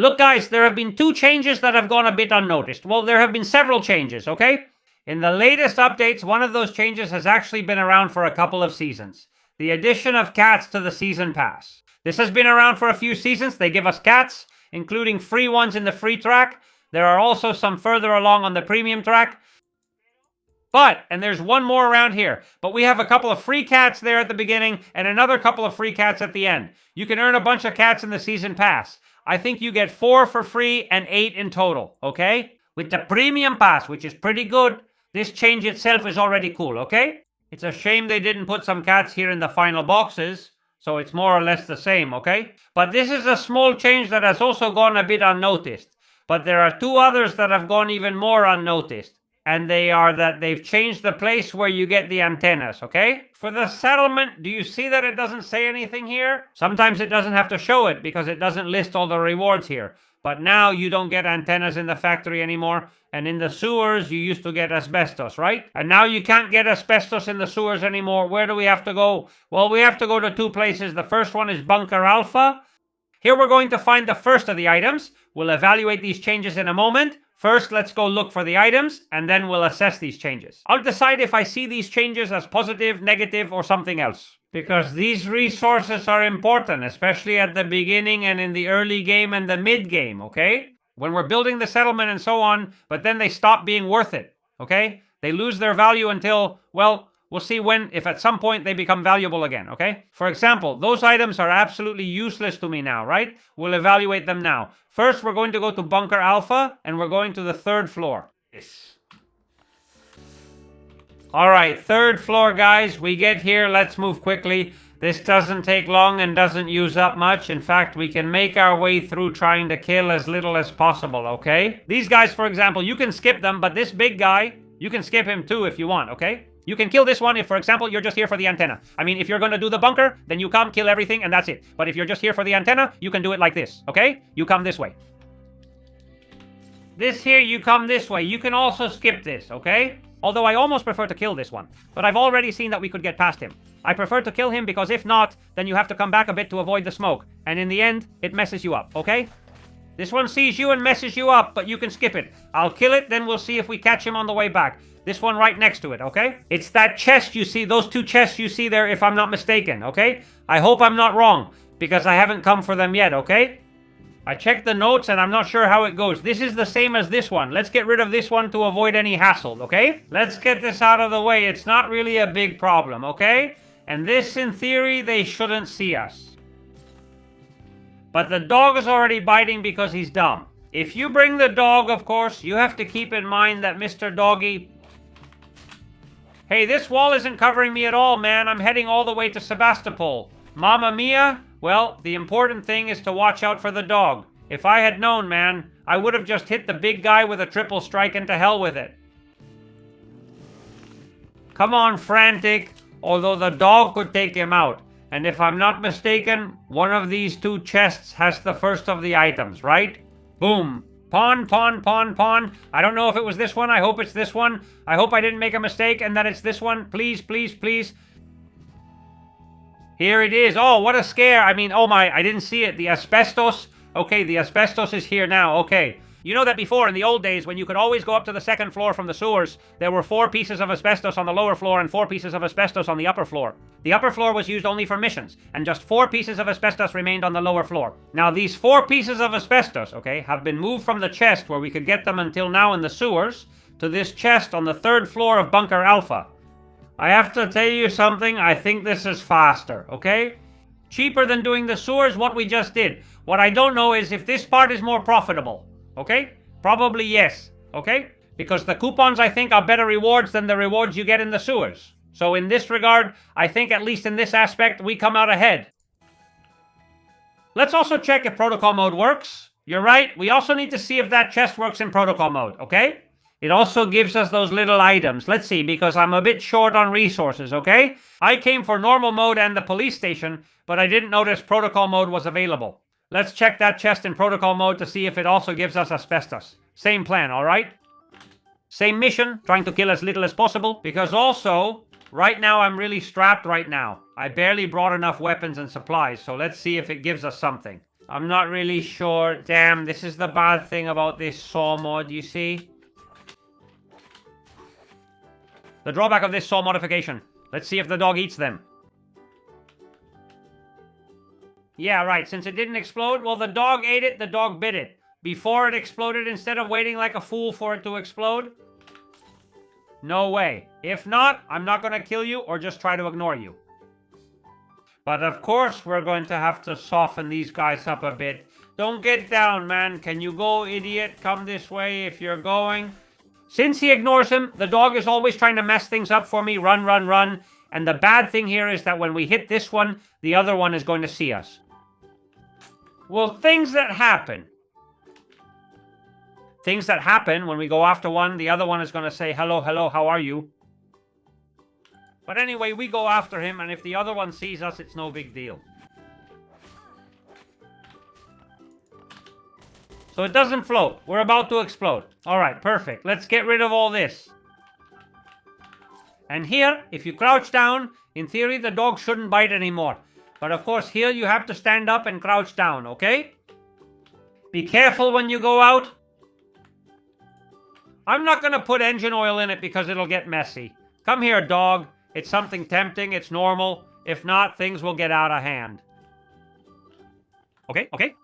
Look, guys, there have been 2 changes that have gone a bit unnoticed. Well, there have been several changes, okay? In the latest updates, one of those changes has actually been around for a couple of seasons. The addition of cats to the season pass. This has been around for a few seasons. They give us cats, including free ones in the free track. There are also some further along on the premium track. And there's one more around here. But we have a couple of free cats there at the beginning and another couple of free cats at the end. You can earn a bunch of cats in the season pass. I think you get 4 for free and 8 in total, okay? With the premium pass, which is pretty good, this change itself is already cool, okay? It's a shame they didn't put some cats here in the final boxes, so it's more or less the same, okay? But this is a small change that has also gone a bit unnoticed. But there are 2 others that have gone even more unnoticed. And they are that they've changed the place where you get the antennas, okay? For the settlement, do you see that it doesn't say anything here? Sometimes it doesn't have to show it because it doesn't list all the rewards here. But now you don't get antennas in the factory anymore. And in the sewers, you used to get asbestos, right? And now you can't get asbestos in the sewers anymore. Where do we have to go? Well, we have to go to 2 places. The first one is Bunker Alpha. Here we're going to find the first of the items. We'll evaluate these changes in a moment. First, let's go look for the items, and then we'll assess these changes. I'll decide if I see these changes as positive, negative, or something else. Because these resources are important, especially at the beginning and in the early game and the mid-game, okay? When we're building the settlement and so on, but then they stop being worth it, okay? They lose their value until, well, we'll see when, if at some point they become valuable again, okay? For example, those items are absolutely useless to me now, right? We'll evaluate them now. First, we're going to go to Bunker Alpha, and we're going to the 3rd floor. Yes. Alright, 3rd floor, guys. We get here, let's move quickly. This doesn't take long and doesn't use up much. In fact, we can make our way through trying to kill as little as possible, okay? These guys, for example, you can skip them, but this big guy, you can skip him too if you want, okay? You can kill this one if, for example, you're just here for the antenna. I mean, if you're going to do the bunker, then you come, kill everything, and that's it. But if you're just here for the antenna, you can do it like this, okay? You come this way. This here, you come this way. You can also skip this, okay? Although I almost prefer to kill this one. But I've already seen that we could get past him. I prefer to kill him because if not, then you have to come back a bit to avoid the smoke. And in the end, it messes you up, okay? This one sees you and messes you up, but you can skip it. I'll kill it, then we'll see if we catch him on the way back. This one right next to it, okay? It's that chest you see, those 2 chests you see there, if I'm not mistaken, okay? I hope I'm not wrong, because I haven't come for them yet, okay? I checked the notes and I'm not sure how it goes. This is the same as this one. Let's get rid of this one to avoid any hassle, okay? Let's get this out of the way. It's not really a big problem, okay? And this, in theory, they shouldn't see us. But the dog is already biting because he's dumb. If you bring the dog, of course, you have to keep in mind that Mr. Doggy... Hey, this wall isn't covering me at all, man. I'm heading all the way to Sebastopol. Mamma mia? Well, the important thing is to watch out for the dog. If I had known, man, I would have just hit the big guy with a triple strike and to hell with it. Come on, Frantic. Although the dog could take him out. And if I'm not mistaken, one of these 2 chests has the first of the items, right? Boom. Pawn, pawn, pawn, pawn. I don't know if it was this one. I hope it's this one. I hope I didn't make a mistake and that it's this one. Please, please, please. Here it is. Oh, what a scare. I mean, oh my, I didn't see it. The asbestos. Okay, the asbestos is here now. Okay. You know that before, in the old days, when you could always go up to the 2nd floor from the sewers, there were 4 pieces of asbestos on the lower floor and 4 pieces of asbestos on the upper floor. The upper floor was used only for missions, and just 4 pieces of asbestos remained on the lower floor. Now, these 4 pieces of asbestos, okay, have been moved from the chest where we could get them until now in the sewers, to this chest on the 3rd floor of Bunker Alpha. I have to tell you something, I think this is faster, okay? Cheaper than doing the sewers, what we just did. What I don't know is if this part is more profitable. Okay? Probably yes. Okay? Because the coupons, I think, are better rewards than the rewards you get in the sewers. So in this regard, I think at least in this aspect, we come out ahead. Let's also check if protocol mode works. You're right, we also need to see if that chest works in protocol mode, okay? It also gives us those little items. Let's see, because I'm a bit short on resources, okay? I came for normal mode and the police station, but I didn't notice protocol mode was available. Let's check that chest in protocol mode to see if it also gives us asbestos. Same plan, alright? Same mission, trying to kill as little as possible. Because also, right now I'm really strapped right now. I barely brought enough weapons and supplies, so let's see if it gives us something. I'm not really sure. Damn, this is the bad thing about this saw mod, you see? The drawback of this saw modification. Let's see if the dog eats them. Yeah, right. Since it didn't explode, well, the dog ate it, the dog bit it. Before it exploded, instead of waiting like a fool for it to explode? No way. If not, I'm not going to kill you or just try to ignore you. But of course, we're going to have to soften these guys up a bit. Don't get down, man. Can you go, idiot? Come this way if you're going. Since he ignores him, the dog is always trying to mess things up for me. Run, run, run. And the bad thing here is that when we hit this one, the other one is going to see us. Well, things that happen. Things that happen when we go after one, the other one is going to say, hello, hello, how are you? But anyway, we go after him, and if the other one sees us, it's no big deal. So it doesn't float. We're about to explode. Alright, perfect. Let's get rid of all this. And here, if you crouch down, in theory, the dog shouldn't bite anymore. But of course, here you have to stand up and crouch down, okay? Be careful when you go out. I'm not going to put engine oil in it because it'll get messy. Come here, dog. It's something tempting. It's normal. If not, things will get out of hand. Okay, okay.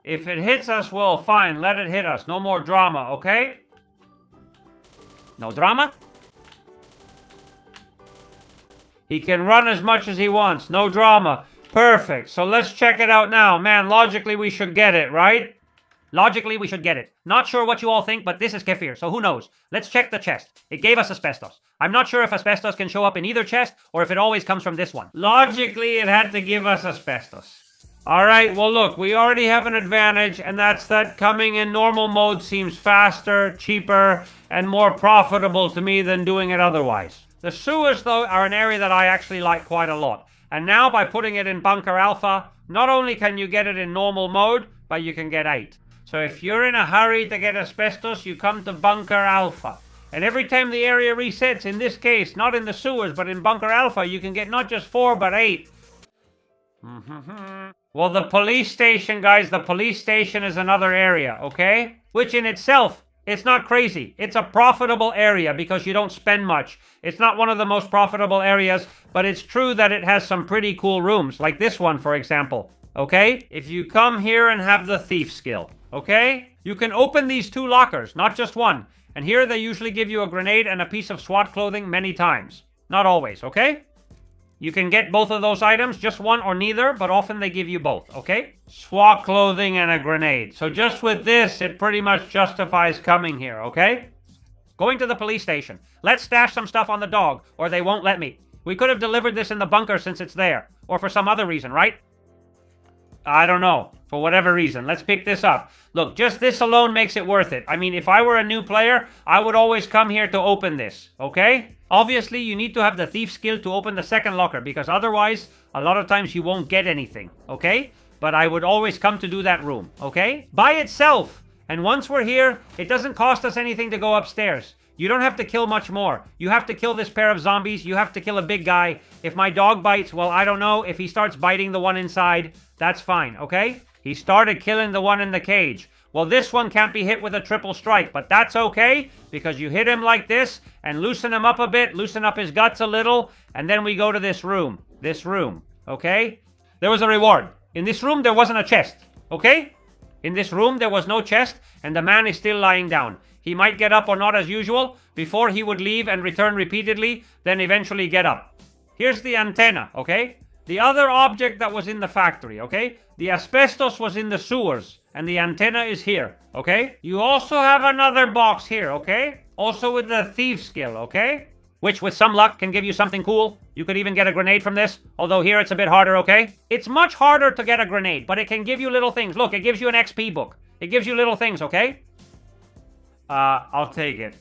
If it hits us, well, fine. Let it hit us. No more drama, okay? No drama? He can run as much as he wants. No drama. Perfect. So let's check it out now. Man, logically we should get it, right? Logically we should get it. Not sure what you all think, but this is Kefir, so who knows? Let's check the chest. It gave us asbestos. I'm not sure if asbestos can show up in either chest, or if it always comes from this one. Logically, it had to give us asbestos. Alright, well look, we already have an advantage, and that's that coming in normal mode seems faster, cheaper, and more profitable to me than doing it otherwise. The sewers, though, are an area that I actually like quite a lot. And now, by putting it in Bunker Alpha, not only can you get it in normal mode, but you can get 8. So if you're in a hurry to get asbestos, you come to Bunker Alpha. And every time the area resets, in this case, not in the sewers, but in Bunker Alpha, you can get not just 4, but 8. Well, the police station, guys, the police station is another area, okay? Which in itself, it's not crazy. It's a profitable area because you don't spend much. It's not one of the most profitable areas, but it's true that it has some pretty cool rooms, like this one, for example, okay? If you come here and have the thief skill, okay? You can open these 2 lockers, not just one. And here they usually give you a grenade and a piece of SWAT clothing many times. Not always, okay? You can get both of those items, just one or neither, but often they give you both, okay? SWAT clothing and a grenade. So just with this, it pretty much justifies coming here, okay? Going to the police station. Let's stash some stuff on the dog, or they won't let me. We could have delivered this in the bunker since it's there. Or for some other reason, right? I don't know. For whatever reason. Let's pick this up. Look, just this alone makes it worth it. I mean, if I were a new player, I would always come here to open this, okay? Obviously, you need to have the thief skill to open the second locker, because otherwise, a lot of times you won't get anything, okay? But I would always come to do that room, okay? By itself. And once we're here, it doesn't cost us anything to go upstairs. You don't have to kill much more. You have to kill this pair of zombies. You have to kill a big guy. If my dog bites, well, I don't know. If he starts biting the one inside, that's fine, okay? He started killing the one in the cage. Well, this one can't be hit with a triple strike, but that's okay, because you hit him like this, and loosen him up a bit, loosen up his guts a little, and then we go to this room. This room, okay? There was a reward. In this room, there wasn't a chest, okay? In this room, there was no chest, and the man is still lying down. He might get up or not as usual. Before he would leave and return repeatedly, then eventually get up. Here's the antenna, okay? The other object that was in the factory, okay? The asbestos was in the sewers, and the antenna is here, okay? You also have another box here, okay? Also with the thief skill, okay? Which, with some luck, can give you something cool. You could even get a grenade from this, although here it's a bit harder, okay? It's much harder to get a grenade, but it can give you little things. Look, it gives you an XP book. It gives you little things, okay? I'll take it.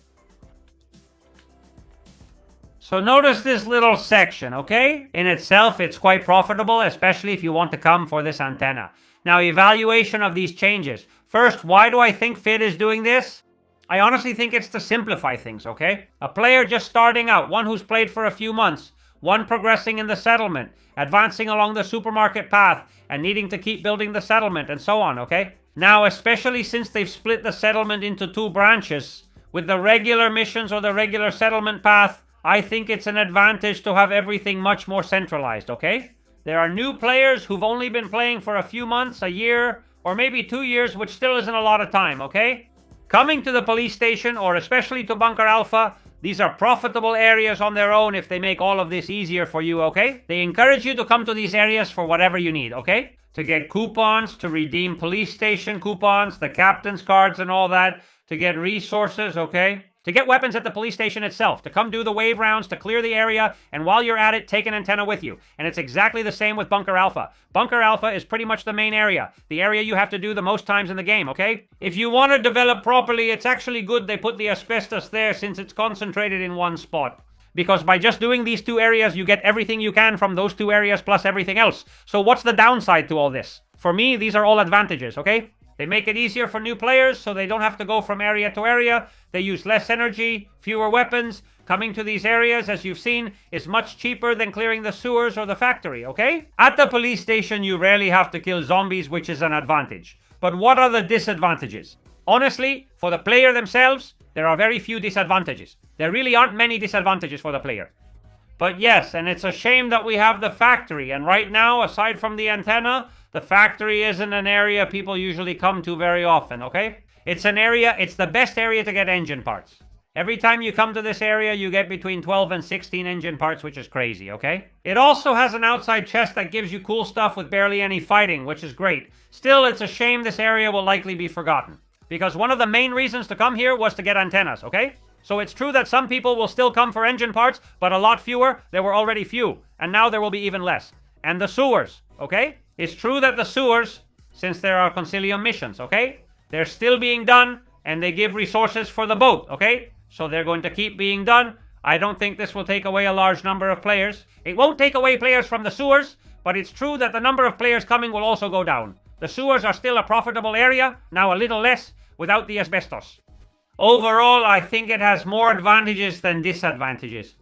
So notice this little section, okay? In itself, it's quite profitable, especially if you want to come for this antenna. Now, evaluation of these changes. First, why do I think Fit is doing this? I honestly think it's to simplify things, okay? A player just starting out, one who's played for a few months, one progressing in the settlement, advancing along the supermarket path, and needing to keep building the settlement, and so on, okay? Now, especially since they've split the settlement into 2 branches, with the regular missions or the regular settlement path, I think it's an advantage to have everything much more centralized, okay? There are new players who've only been playing for a few months, a year, or maybe 2 years, which still isn't a lot of time, okay? Coming to the police station, or especially to Bunker Alpha, these are profitable areas on their own if they make all of this easier for you, okay? They encourage you to come to these areas for whatever you need, okay? To get coupons, to redeem police station coupons, the captain's cards and all that, to get resources, okay? To get weapons at the police station itself, to come do the wave rounds, to clear the area, and while you're at it, take an antenna with you. And it's exactly the same with Bunker Alpha. Bunker Alpha is pretty much the main area, the area you have to do the most times in the game, okay? If you want to develop properly, it's actually good they put the asbestos there since it's concentrated in one spot. Because by just doing these 2 areas, you get everything you can from those 2 areas plus everything else. So what's the downside to all this? For me, these are all advantages, okay? They make it easier for new players so they don't have to go from area to area. They use less energy, fewer weapons. Coming to these areas, as you've seen, is much cheaper than clearing the sewers or the factory, okay? At the police station, you rarely have to kill zombies, which is an advantage. But what are the disadvantages? Honestly, for the player themselves, there are very few disadvantages. There really aren't many disadvantages for the player. But yes, and it's a shame that we have the factory, and right now, aside from the antenna, the factory isn't an area people usually come to very often, okay? It's the best area to get engine parts. Every time you come to this area, you get between 12 and 16 engine parts, which is crazy, okay? It also has an outside chest that gives you cool stuff with barely any fighting, which is great. Still, it's a shame this area will likely be forgotten. Because one of the main reasons to come here was to get antennas, okay? So it's true that some people will still come for engine parts, but a lot fewer. There were already few, and now there will be even less. And the sewers, okay? It's true that the sewers, since there are Concilium missions, okay? They're still being done, and they give resources for the boat, okay? So they're going to keep being done. I don't think this will take away a large number of players. It won't take away players from the sewers, but it's true that the number of players coming will also go down. The sewers are still a profitable area, now a little less, without the asbestos. Overall, I think it has more advantages than disadvantages.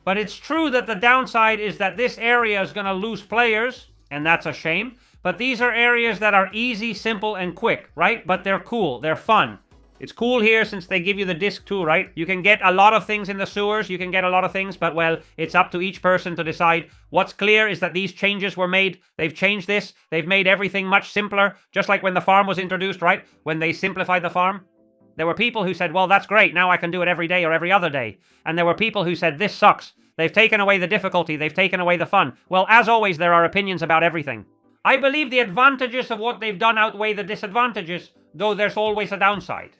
But it's true that the downside is that this area is going to lose players, and that's a shame. But these are areas that are easy, simple, and quick, right? But they're cool, they're fun. It's cool here since they give you the disc too, right? You can get a lot of things in the sewers, you can get a lot of things, but well, it's up to each person to decide. What's clear is that these changes were made. They've changed this. They've made everything much simpler, just like when the farm was introduced, right? When they simplified the farm. There were people who said, well, that's great, now I can do it every day or every other day. And there were people who said, this sucks. They've taken away the difficulty, they've taken away the fun. Well, as always, there are opinions about everything. I believe the advantages of what they've done outweigh the disadvantages, though there's always a downside.